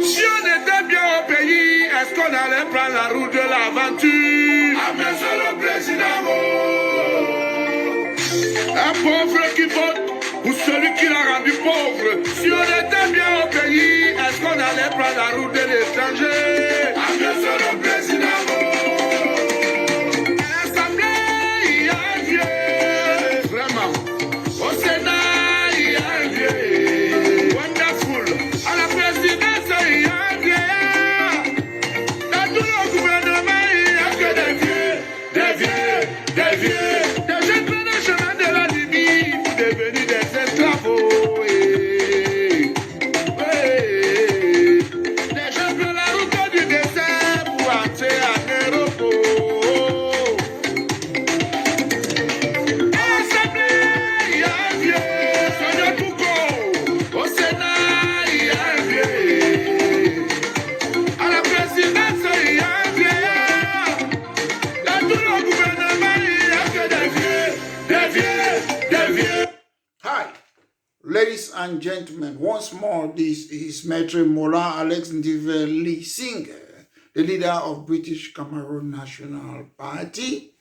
Si on était bien au pays, est-ce qu'on allait prendre la route de l'aventure? Ah, monsieur le président, un pauvre qui vote ou celui qui l'a rendu pauvre. Si on était bien au pays, est-ce qu'on allait prendre la route de l'étranger? Ah, monsieur le président, à l'Assemblée, il y a un vieux. Vraiment. Au Sénat, il y a un vieux. Wonderful. À la présidence, il y a un vieux. Dans tout le gouvernement, il n'y a que des vieux, des vieux, des vieux. Des jeunes prennent le chemin de la Libye pour devenir des esclaves. Des jeunes prennent la route du désert pour entrer en Europe. Hi, ladies and gentlemen, once more this is Maitre Mola Alex Ndiveli Singer, the leader of British Cameroon National Party.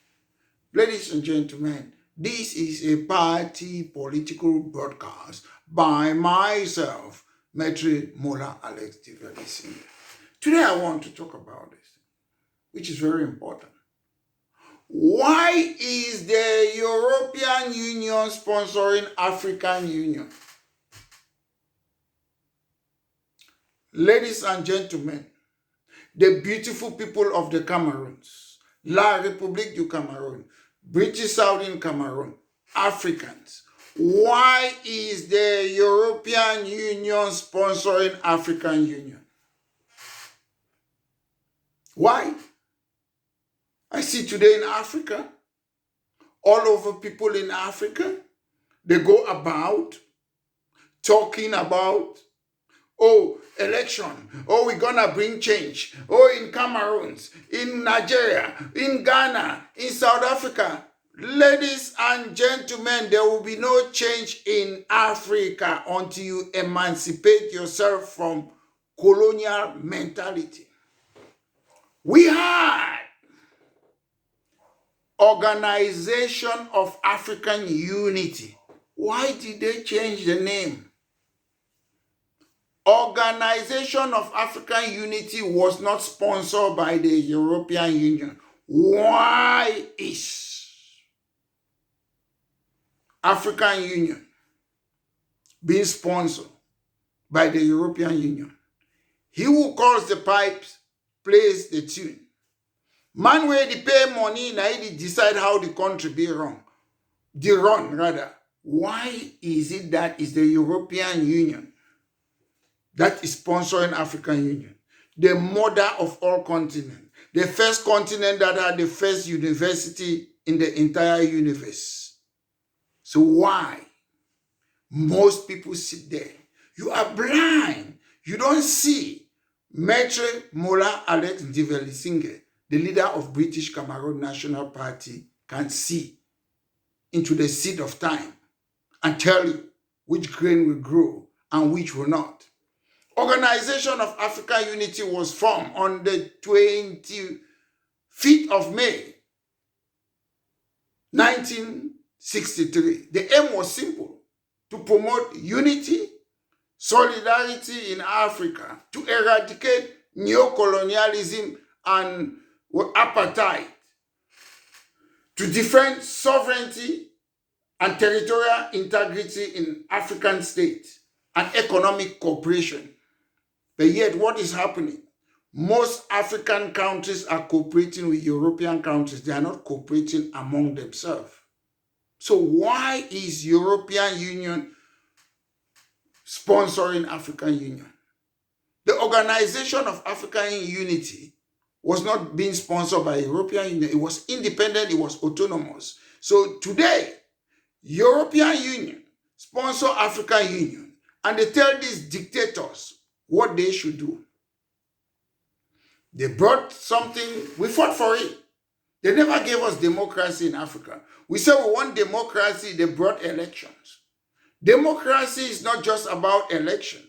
Ladies and gentlemen, this is a party political broadcast by myself, Maitre Mola Alex Ndiveli Singer. Today I want to talk about this, which is very important. Why is the European Union sponsoring African Union? Ladies and gentlemen, the beautiful people of the Cameroons, La République du Cameroon, British Southern Cameroon, Africans, why is the European Union sponsoring African Union? Why? I see today in Africa, all over people in Africa, they go about talking about, election, we're gonna bring change, in Cameroons, in Nigeria, in Ghana, in South Africa. Ladies and gentlemen, there will be no change in Africa until you emancipate yourself from colonial mentality. We had Organization of African Unity. Why did they change the name? Organization of African Unity was not sponsored by the European Union. Why is African Union being sponsored by the European Union? He who calls the pipes plays the tune. Man where they pay money, now they decide how the country be run. The run, rather. Why is it that is the European Union that is sponsoring African Union? The mother of all continents. The first continent that had the first university in the entire universe. So why? Most people sit there. You are blind. You don't see. Maitre Mola Alex Ndiveli Singer, the leader of British Cameroon National Party, can see into the seed of time and tell you which grain will grow and which will not. Organization of African Unity was formed on the 25th of May, 1963. The aim was simple: to promote unity, solidarity in Africa, to eradicate neocolonialism and apartheid, to defend sovereignty and territorial integrity in African states, and economic cooperation. But yet, what is happening? Most African countries are cooperating with European countries. They are not cooperating among themselves. So why is European Union sponsoring African Union? The Organization of African Unity was not being sponsored by European Union. It was independent, it was autonomous. So today, European Union sponsor African Union, and they tell these dictators what they should do. They brought something, we fought for it. They never gave us democracy in Africa. We said we want democracy, they brought elections. Democracy is not just about elections.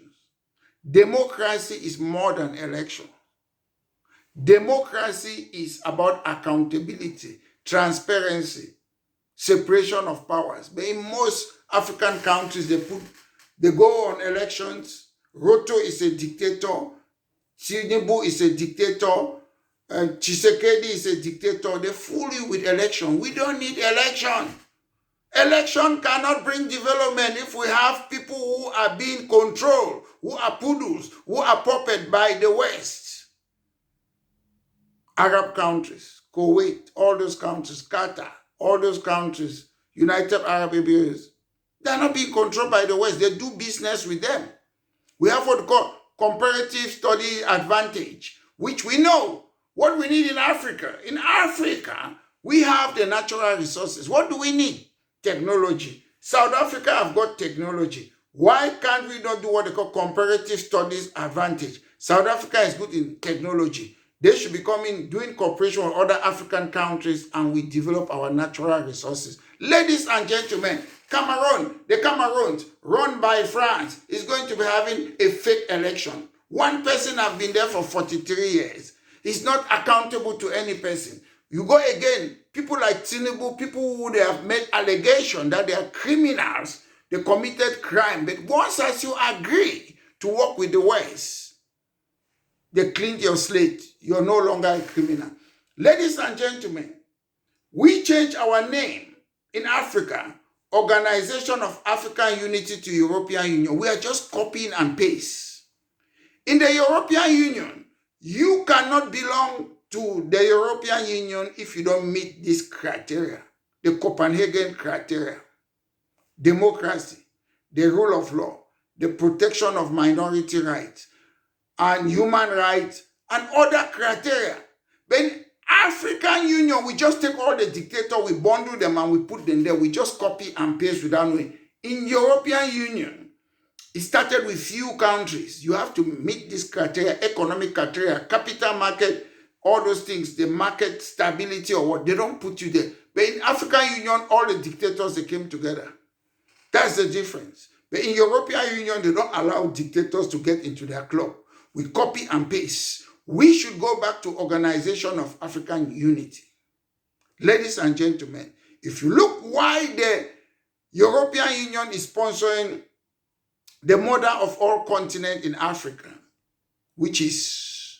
Democracy is more than election. Democracy is about accountability, transparency, separation of powers. But in most African countries, they go on elections. Ruto is a dictator. Tinubu is a dictator. Tshisekedi is a dictator. They fool you with election. We don't need election. Election cannot bring development if we have people who are being controlled, who are poodles, who are puppets by the West. Arab countries, Kuwait, all those countries, Qatar, all those countries, United Arab Emirates, they are not being controlled by the West. They do business with them. We have what we call comparative study advantage, which we know what we need in Africa. In Africa, we have the natural resources. What do we need? Technology. South Africa have got technology. Why can't we not do what they call comparative studies advantage? South Africa is good in technology. They should be doing cooperation with other African countries, and we develop our natural resources. Ladies and gentlemen, Cameroon, the Cameroons, run by France, is going to be having a fake election. One person has been there for 43 years. He's not accountable to any person. You go again, people like Tinubu, people who they have made allegation that they are criminals, they committed crime. But once as you agree to work with the West, they cleaned your slate. You're no longer a criminal. Ladies and gentlemen, we changed our name in Africa, Organization of African Unity, to European Union. We are just copying and paste. In the European Union, you cannot belong to the European Union if you don't meet this criteria, the Copenhagen criteria: democracy, the rule of law, the protection of minority rights, and human rights, and other criteria. But in African Union, we just take all the dictators, we bundle them, and we put them there. We just copy and paste without knowing. In European Union, it started with few countries. You have to meet this criteria, economic criteria, capital market, all those things, the market stability or what. They don't put you there. But in African Union, all the dictators, they came together. That's the difference. But in European Union, they don't allow dictators to get into their club. We copy and paste. We should go back to Organization of African Unity. Ladies and gentlemen, if you look why the European Union is sponsoring the mother of all continents in Africa, which is,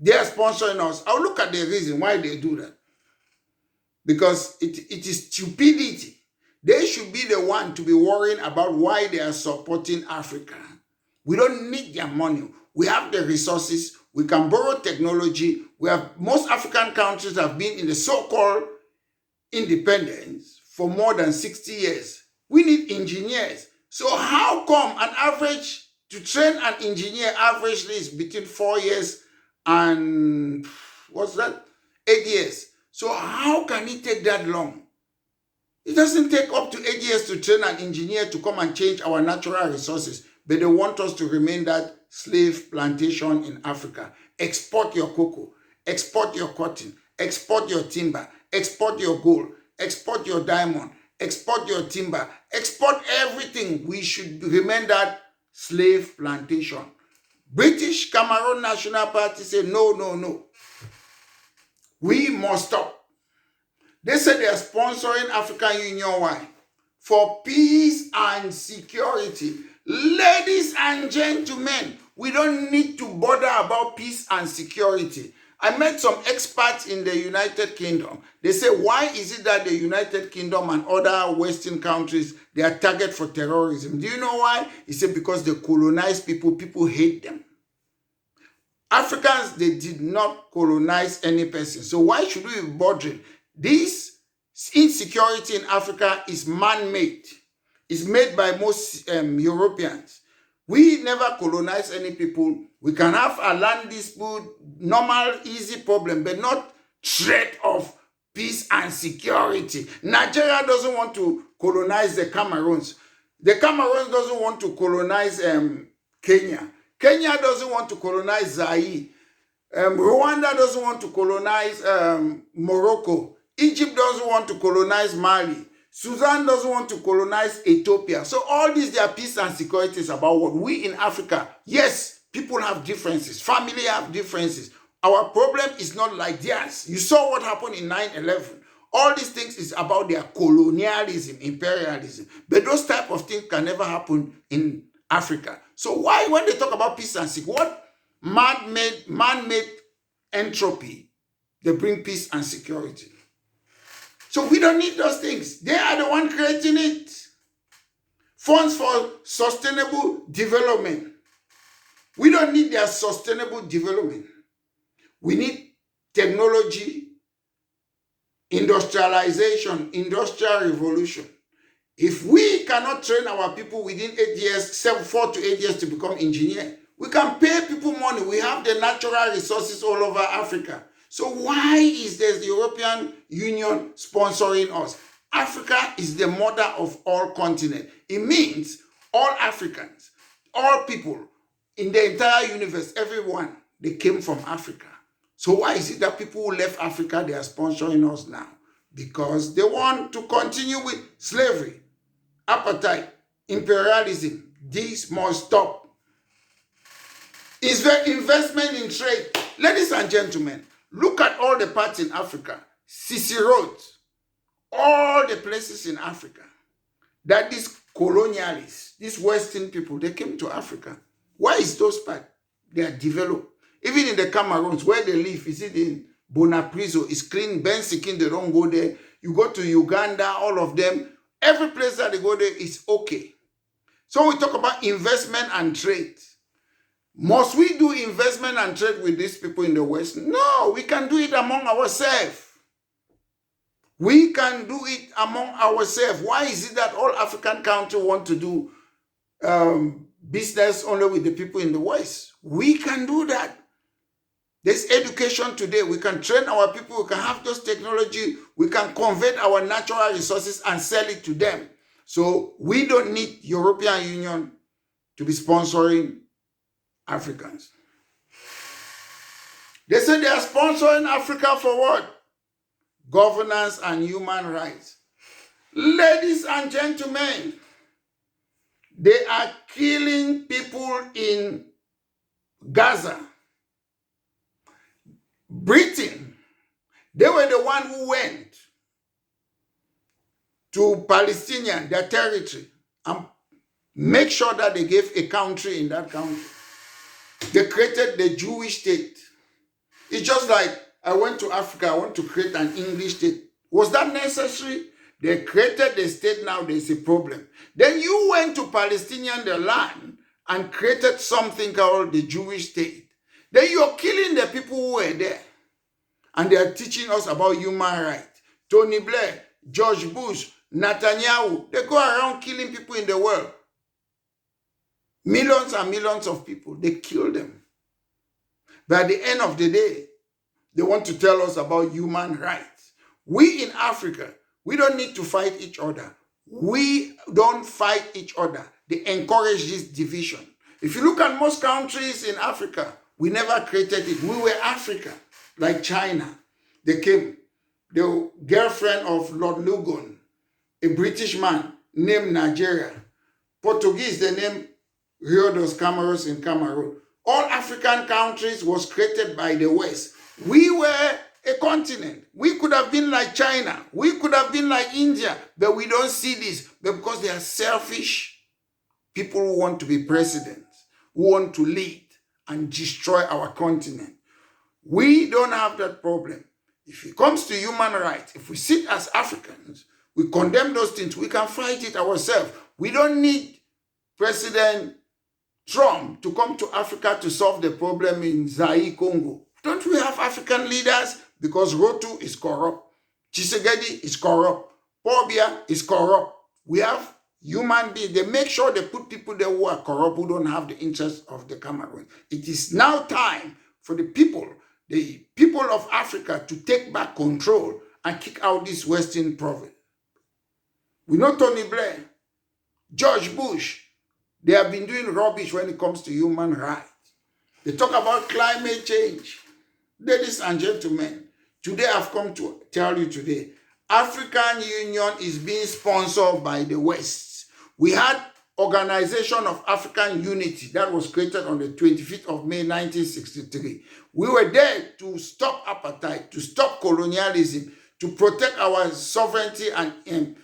they are sponsoring us. I'll look at the reason why they do that. Because it is stupidity. They should be the one to be worrying about why they are supporting Africa. We don't need their money. We have the resources. We can borrow technology. Most African countries have been in the so-called independence for more than 60 years. We need engineers. So how come an average, to train an engineer averagely is between 4 years and, 8 years. So how can it take that long? It doesn't take up to 8 years to train an engineer to come and change our natural resources. But they want us to remain that slave plantation in Africa. Export your cocoa, export your cotton, export your timber, export your gold, export your diamond, export your timber, export everything. We should remain that slave plantation. British Cameroon National Party said, no, no, no. We must stop. They said they are sponsoring African Union. Why? For peace and security. Ladies and gentlemen, we don't need to bother about peace and security. I met some experts in the United Kingdom. They say, why is it that the United Kingdom and other Western countries, they are target for terrorism? Do you know why? He said, because they colonize people. People hate them. Africans, they did not colonize any person. So why should we be bothering? This insecurity in Africa is man-made. It's made by most Europeans. We never colonize any people. We can have a land dispute, normal, easy problem, but not threat of peace and security. Nigeria doesn't want to colonize the Cameroons. The Cameroons doesn't want to colonize Kenya. Kenya doesn't want to colonize Zaire. Rwanda doesn't want to colonize Morocco. Egypt doesn't want to colonize Mali. Sudan doesn't want to colonize Ethiopia. So all these, their peace and security is about what we in Africa, yes, people have differences, family have differences. Our problem is not like theirs. You saw what happened in 9/11. All these things is about their colonialism, imperialism. But those type of things can never happen in Africa. So why, when they talk about peace and security, what man-made entropy, they bring peace and security. So we don't need those things. They are the one creating it. Funds for sustainable development. We don't need their sustainable development. We need technology, industrialization, industrial revolution. If we cannot train our people within 8 years, 4 to 8 years to become engineers, we can pay people money. We have the natural resources all over Africa. So why is the European Union sponsoring us? Africa is the mother of all continents. It means all Africans, all people in the entire universe, everyone, they came from Africa. So why is it that people who left Africa, they are sponsoring us now? Because they want to continue with slavery, appetite, imperialism. This must stop. Investment in trade. Ladies and gentlemen, look at all the parts in Africa. Sisi Road, all the places in Africa that these colonialists, these Western people, they came to Africa. Why is those parts? They are developed. Even in the Cameroons, where they live, is it in Bonapriso, it's clean, Bensikin, they don't go there. You go to Uganda, all of them, every place that they go there is okay. So we talk about investment and trade. Must we do investment and trade with these people in the West? No, we can do it among ourselves. We can do it among ourselves. Why is it that all African countries want to do business only with the people in the West? We can do that. There's education today. We can train our people. We can have those technology. We can convert our natural resources and sell it to them. So we don't need European Union to be sponsoring Africans. They say they are sponsoring Africa for what? Governance and human rights. Ladies and gentlemen, they are killing people in Gaza. Britain, they were the one who went to Palestinian, their territory, and make sure that they gave a country in that country. They created the Jewish state. It's just like I went to Africa, I want to create an English state. Was that necessary? They created the state, now there's a problem. Then you went to Palestinian, the land, and created something called the Jewish state. Then you're killing the people who were there. And they are teaching us about human rights. Tony Blair, George Bush, Netanyahu, they go around killing people in the world. Millions and millions of people, they kill them. But at the end of the day, they want to tell us about human rights. We in Africa, we don't need to fight each other. We don't fight each other. They encourage this division. If you look at most countries in Africa, we never created it. We were Africa, like China. They came. The girlfriend of Lord Lugon, a British man named Nigeria. Portuguese, they named Rio dos Cameros in Cameroon. All African countries was created by the West. We were a continent. We could have been like China. We could have been like India, but we don't see this because they are selfish people who want to be presidents, who want to lead and destroy our continent. We don't have that problem. If it comes to human rights, if we sit as Africans, we condemn those things, we can fight it ourselves. We don't need President Trump to come to Africa to solve the problem in Zaire, Congo. Don't we have African leaders? Because Rotu is corrupt. Chisegedi is corrupt. Pobia is corrupt. We have human beings. They make sure they put people there who are corrupt, who don't have the interest of the Cameroon. It is now time for the people of Africa to take back control and kick out this Western province. We know Tony Blair, George Bush, they have been doing rubbish when it comes to human rights. They talk about climate change. Ladies and gentlemen, today I've come to tell you today, African Union is being sponsored by the West. We had Organization of African Unity that was created on the 25th of May 1963. We were there to stop apartheid, to stop colonialism, to protect our sovereignty and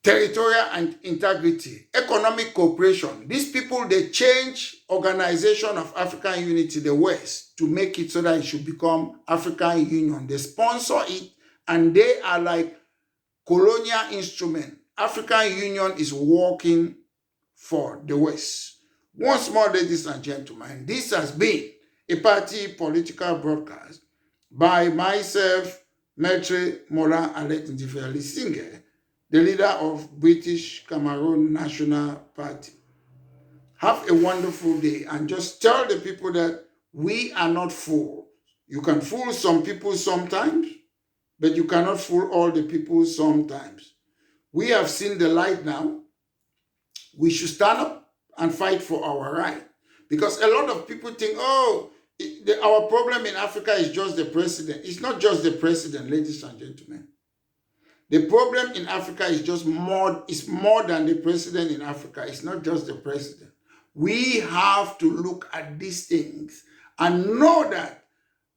territorial and integrity, economic cooperation. These people, they change Organization of African Unity, the West, to make it so that it should become African Union. They sponsor it, and they are like colonial instrument. African Union is working for the West. Once more, ladies and gentlemen, this has been a party political broadcast by myself, Maitre Mola Alex Ndifeli Singer, the leader of British Cameroon National Party. Have a wonderful day, and just tell the people that we are not fools. You can fool some people sometimes, but you cannot fool all the people sometimes. We have seen the light now. We should stand up and fight for our right. Because a lot of people think, oh, our problem in Africa is just the president. It's not just the president, ladies and gentlemen. The problem in Africa is just more, it's more than the president in Africa. It's not just the president. We have to look at these things and know that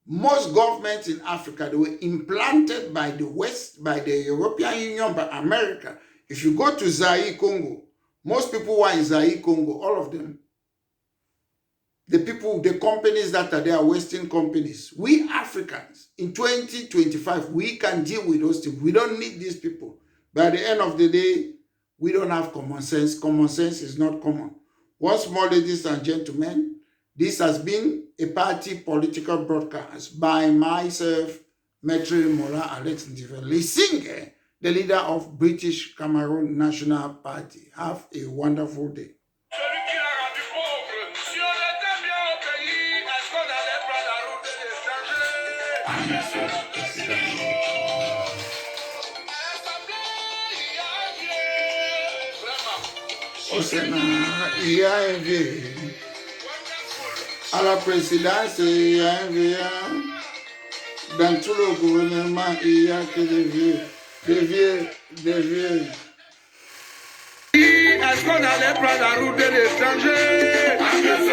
most governments in Africa, they were implanted by the West, by the European Union, by America. If you go to Zaire, Congo, most people who are in Zaire, Congo, all of them, the people, the companies that are there are Western companies. We Africans, in 2025, we can deal with those things. We don't need these people. By the end of the day, we don't have common sense. Common sense is not common. Once more, ladies and gentlemen, this has been a party political broadcast by myself, Maitre Mola Alex Ndifeli Singer, the leader of British Cameroon National Party. Have a wonderful day. Au Sénat, il y a un vieux. À la présidence, il y a un vieux. Dans tout le gouvernement, il n'y a que des vieux. Des vieux, des vieux. Est-ce qu'on allait prendre la route de l'étranger?